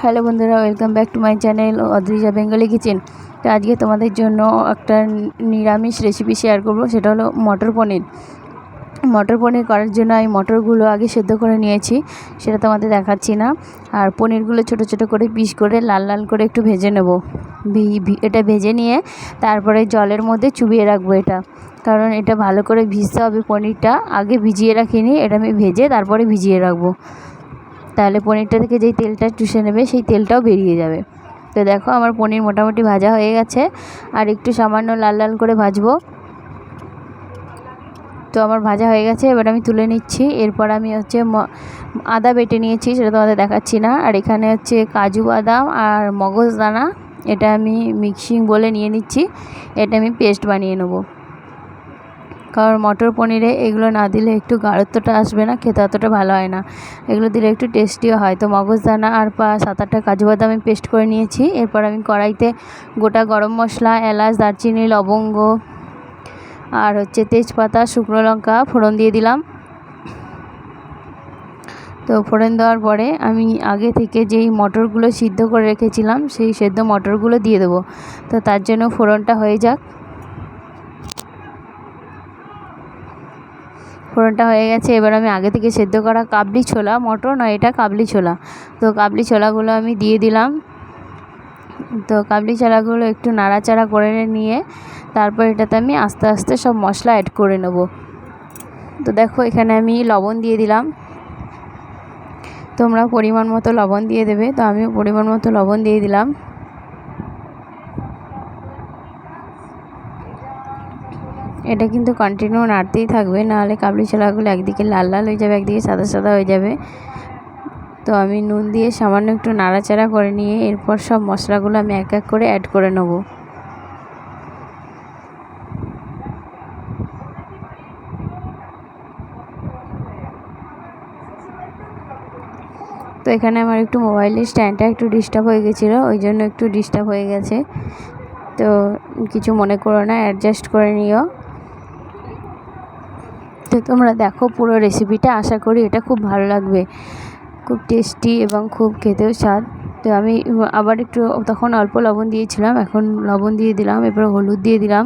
Hello বন্ধুরা, welcome back to my channel Adrija Bengali kitchen. তো আজকে তোমাদের জন্য একটা নিরামিষ রেসিপি শেয়ার করব, সেটা হলো মটর পনির। মটর পনির করার জন্য আমি মটরগুলো আগে সেদ্ধ করে নিয়েছি, সেটা তোমাদের দেখাচ্ছি না। আর পনিরগুলো ছোটো ছোটো করে পিস করে লাল লাল করে একটু ভেজে নেব। এটা ভেজে নিয়ে তারপরে জলের মধ্যে চুবিয়ে রাখবো এটা, কারণ এটা ভালো করে ভিজতে হবে। পনিরটা আগে ভিজিয়ে রাখিনি, এটা আমি ভেজে তারপরে ভিজিয়ে রাখবো, তাহলে পনিরটা থেকে যেই তেলটা চুষে নেবে সেই তেলটাও বেরিয়ে যাবে। তো দেখো আমার পনির মোটামুটি ভাজা হয়ে গেছে, আর একটু সামান্য লাল লাল করে ভাজবো। তো আমার ভাজা হয়ে গেছে, এবার আমি তুলে নিচ্ছি। এরপর আমি আদা বেটে নিয়েছি, সেটা তোমাদের দেখাচ্ছি না। আর এখানে কাজু বাদাম আর মগজদানা, এটা আমি মিক্সিং বলে নিয়ে নিচ্ছি। এটা আমি পেস্ট বানিয়ে নেবো, কারণ মটর পনিরে এগুলো না দিলে একটু গাঢ়ত্বটা আসবে না, খেতে অতটা ভালো হয় না। এগুলো দিলে একটু টেস্টিও হয়। তো মগজদানা আর 7-8টা কাজু বাদাম আমি পেস্ট করে নিয়েছি। এরপর আমি কড়াইতে গোটা গরম মশলা, এলাচ, দারচিনি, লবঙ্গ আর তেজপাতা, শুকনো লঙ্কা ফোড়ন দিয়ে দিলাম। তো ফোড়ন দেওয়ার পরে আমি আগে থেকে যেই মটরগুলো সিদ্ধ করে রেখেছিলাম সেই সেদ্ধ মটরগুলো দিয়ে দেবো। তো তার জন্য ফোড়নটা হয়ে যাক। ফোড়নটা হয়ে গেছে, এবার আমি আগে থেকে সেদ্ধ করা কাবলি ছোলা, মটর নয় এটা কাবলি ছোলা, তো কাবলি ছোলাগুলো আমি দিয়ে দিলাম। তো কাবলি ছোলাগুলো একটু নাড়াচাড়া করে নিয়ে তারপর এটাতে আমি আস্তে আস্তে সব মশলা অ্যাড করে নেব। তো দেখো এখানে আমি লবণ দিয়ে দিলাম, তোমরা পরিমাণ মতো লবণ দিয়ে দেবে। তো আমিও পরিমাণ মতো লবণ দিয়ে দিলাম। এটা কিন্তু কন্টিনিউ নাড়তেই থাকবে, নাহলে কাবলি ছোলাগুলো একদিকে লাল লাল হয়ে যাবে, একদিকে সাদা সাদা হয়ে যাবে। তো আমি নুন দিয়ে সামান্য একটু নাড়াচাড়া করে নিয়ে এরপর সব মশলাগুলো আমি এক এক করে অ্যাড করে নেব। তো এখানে আমার একটু মোবাইলের স্ট্যান্ডটা একটু ডিস্টার্ব হয়ে গেছিলো, ওই জন্য একটু ডিস্টার্ব হয়ে গেছে। তো কিছু মনে করো না, অ্যাডজাস্ট করে নিও। তো তোমরা দেখো পুরো রেসিপিটা, আশা করি এটা খুব ভালো লাগবে, খুব টেস্টি এবং খুব খেতেও স্বাদ। তো আমি আবার একটু তখন অল্প লবণ দিয়েছিলাম, এখন লবণ দিয়ে দিলাম। এরপর হলুদ দিয়ে দিলাম।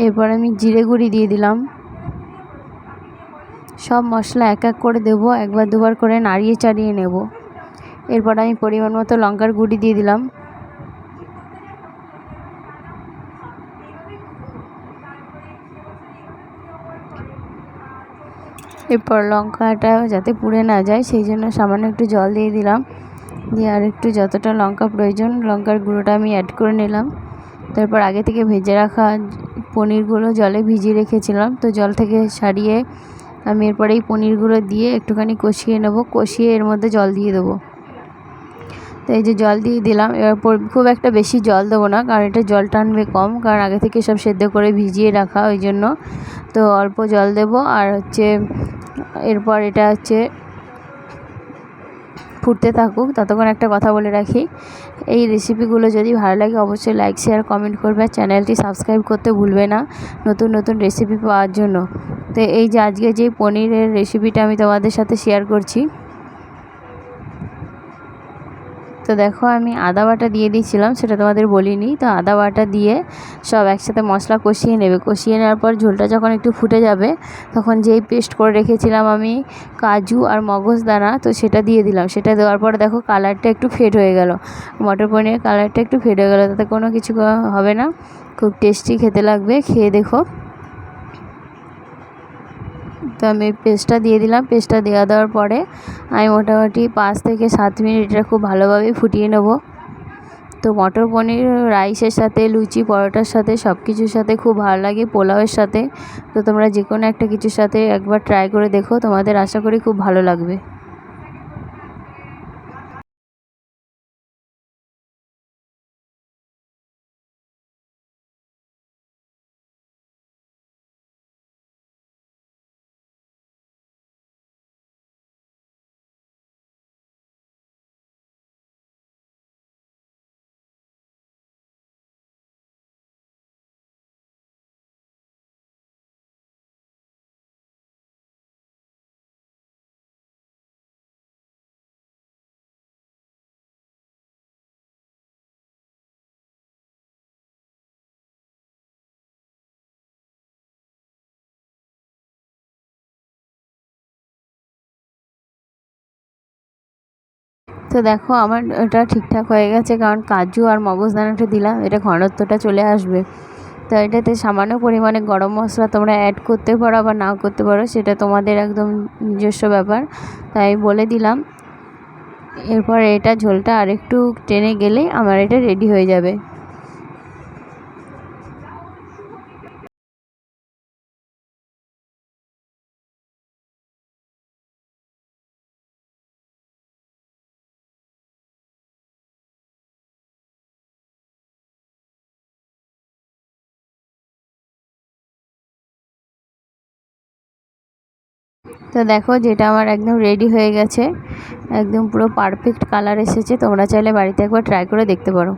এরপর আমি জিরে গুঁড়ি দিয়ে দিলাম। সব মশলা এক এক করে দেবো, একবার দুবার করে নাড়িয়ে চাড়িয়ে নেব। এরপর আমি পরিমাণ মতো লঙ্কার গুঁড়ি দিয়ে দিলাম। এরপর লঙ্কাটা যাতে পুড়ে না যায় সেই জন্য সামান্য একটু জল দিয়ে দিলাম, দিয়ে আর একটু যতটা লঙ্কা প্রয়োজন লঙ্কার গুঁড়োটা আমি অ্যাড করে নিলাম। তারপর আগে থেকে ভেজে রাখা পনিরগুলো জলে ভিজিয়ে রেখেছিলাম, তো জল থেকে ছাড়িয়ে আমি এরপরে এই পনিরগুলো দিয়ে একটুখানি কষিয়ে নেব। কষিয়ে এর মধ্যে জল দিয়ে দেবো। তো এই যে জল দিয়ে দিলাম। এরপর খুব একটা বেশি জল দেবো না, কারণ এটা জল টানবে কম, কারণ আগে থেকে সব সেদ্ধ করে ভিজিয়ে রাখা, ওই জন্য। তো অল্প জল দেবো। আর এরপর এটা ফুটতে থাকুক, ততক্ষণ একটা কথা বলে রাখি, এই রেসিপিগুলো যদি ভালো লাগে অবশ্যই লাইক, শেয়ার, কমেন্ট করবে। আর চ্যানেলটি সাবস্ক্রাইব করতে ভুলবে না নতুন নতুন রেসিপি পাওয়ার জন্য। তো এই যে আজকে যে পনিরের রেসিপিটা আমি তোমাদের সাথে শেয়ার করছি। তো দেখো আমি আদা বাটা দিয়ে দিয়েছিলাম, সেটা তোমাদের বলিনি। তো আদা বাটা দিয়ে সব একসাথে মশলা কষিয়ে নেবে। কষিয়ে নেওয়ার পর ঝোলটা যখন একটু ফুটে যাবে তখন যেই পেস্ট করে রেখেছিলাম আমি কাজু আর মগজদানা, তো সেটা দিয়ে দিলাম। সেটা দেওয়ার পর দেখো কালারটা একটু ফেড হয়ে গেল, মটর পনিরের কালারটা একটু ফেড হয়ে গেল। তাতে কোনো কিছু হবে না, খুব টেস্টি খেতে লাগবে, খেয়ে দেখো। তো আমি পেস্টটা দিয়ে দিলাম। পেস্টটা দেওয়ার পরে আমি মোটামুটি 5 থেকে 7 মিনিট এটা খুব ভালোভাবে ফুটিয়ে নেব। তো মটর পনির রাইসের সাথে, লুচি, পরোটার সাথে, সব কিছুর সাথে খুব ভালো লাগে, পোলাওয়ের সাথে। তো তোমরা যে কোনো একটা কিছুর সাথে একবার ট্রাই করে দেখো, তোমাদের আশা করি খুব ভালো লাগবে। তো দেখো আমার এটা ঠিকঠাক হয়ে গেছে, কারণ কাজু আর মগজদানাটা দিলাম, এটা ঘনত্বটা চলে আসবে। তো এটাতে সামান্য পরিমাণে গরম মশলা তোমরা অ্যাড করতে পারো বা নাও করতে পারো, সেটা তোমাদের একদম নিজস্ব ব্যাপার, তাই বলে দিলাম। এরপর এটা ঝোলটা আরেকটু টেনে গেলে আমার এটা রেডি হয়ে যাবে। তো দেখো যেটা আমার একদম রেডি হয়ে গেছে, একদম পুরো পারফেক্ট কালার এসেছে। তোমরা চাইলে বাড়িতে একবার ট্রাই করে দেখতে পারো।